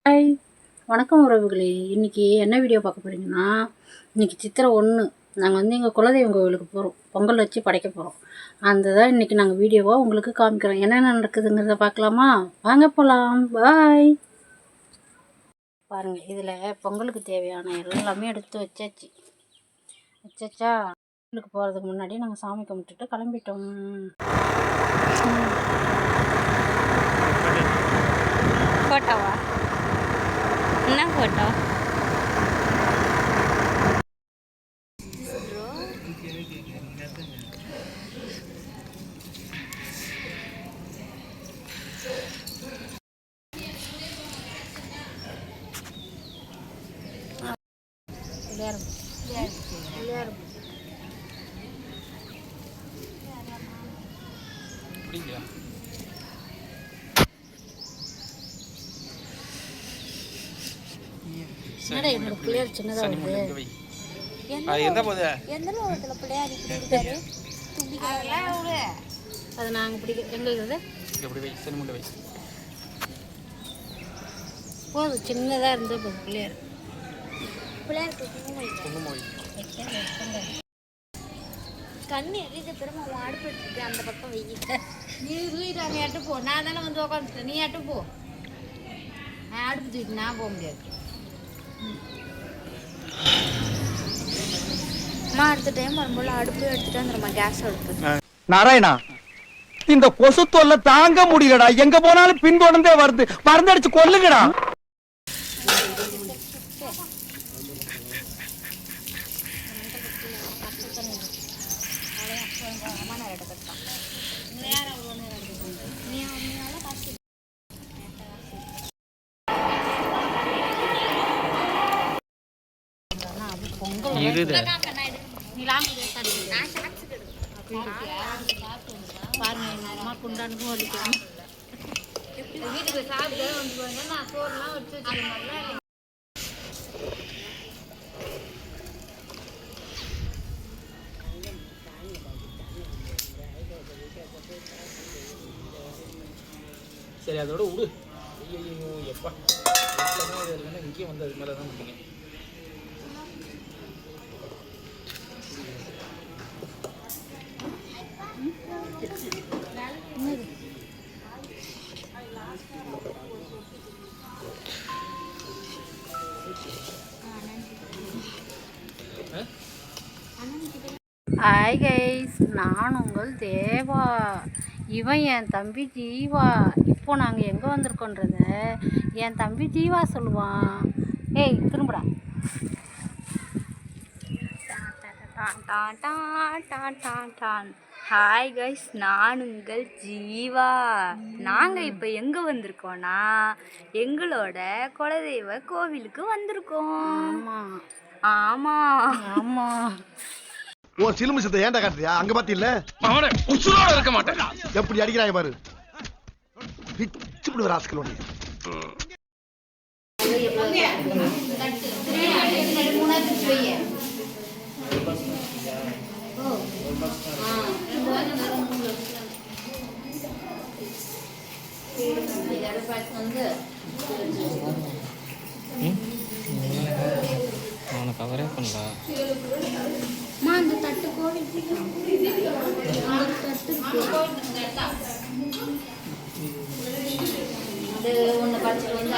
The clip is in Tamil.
ஹாய், வணக்கம் உறவுகளே. இன்றைக்கி என்ன வீடியோ பார்க்க போகிறீங்கன்னா, இன்றைக்கி சித்திரை 1 நாங்கள் வந்து எங்கள் குலதெய்வம் கோவிலுக்கு போகிறோம். பொங்கல் வச்சு படைக்க போகிறோம். அந்த தான் இன்றைக்கி நாங்கள் வீடியோவாக உங்களுக்கு காமிக்கிறோம். என்னென்ன நடக்குதுங்கிறத பார்க்கலாமா? வாங்க போகலாம். பாய். பாருங்கள், இதில் பொங்கலுக்கு தேவையான எல்லாமே எடுத்து வச்சாச்சா. கோவிலுக்கு போகிறதுக்கு முன்னாடி நாங்கள் சாமி கும்பிட்டுட்டு கிளம்பிட்டோம். ஃபோட்டோவா? என்ன ஃபோட்டோ? என்னோட பிள்ளையார் சின்னதாக அது நாங்கள் பிடிக்க எங்களுக்கு போதும், சின்னதாக இருந்தது பிள்ளையார். கண்ணு எரிஞ்ச பெருமா அடுப்பு அந்த பக்கம் வெயிட்ட நீ தூக்கிட்டு அங்கே எட்டு போ. நான் தானே வந்து உட்காந்துட்டேன், நீ எட்டு போ. நான் அடுப்பு தூக்கிட்டு நான் போக முடியாது. அடுத்த டைம் வரும்போது அடுப்பு எடுத்துட்டு வந்துடுமா, கேஸ் அடுப்பு. நாராயணா, இந்த கொசு தொல்லை தாங்க முடியலடா. எங்க போனாலும் பின்தொடர்ந்தே வருது. மருந்தடிச்சு கொல்லுங்கடா. பாருங்க, எங்கள் அம்மா குண்டானுக்கும் வலிக்கிறேன். வீட்டுக்கு சாப்பிட்டு வந்து நான் சோறுலாம் வச்சு வச்சுருந்தேன். சரி, அதோட விடு. ஐயோ எப்பா, இங்கேயும் வந்து அது மேலே தான் முடியுங்க. ஹாய் கைஸ், நான் உங்கள் தேவா. இவன் என் தம்பி ஜீவா. இப்போ நாங்கள் எங்கே வந்திருக்கோன்றத என் தம்பி ஜீவா சொல்லுவான். ஏய், திரும்புடா. ஹாய் கைஸ், நான் உங்கள் ஜீவா. நாங்கள் இப்போ எங்கே வந்திருக்கோன்னா எங்களோட குலதெய்வ கோவிலுக்கு வந்திருக்கோம். ஆமாம் ஆமாம். உன் சிலுமிசத்தை ஏன்டா காட்டுறியா? அங்க பாத்தியில்ல, அவனே உசுரோட இருக்க மாட்டேன். எப்படி அடிக்கிறாங்க பாரு. பிச்சு விடுற ஆஸ்களோட. அவனை கவரே பண்ணல. அந்த தட்டு கோவில் அது ஒன்று படிச்சுட்டு வந்து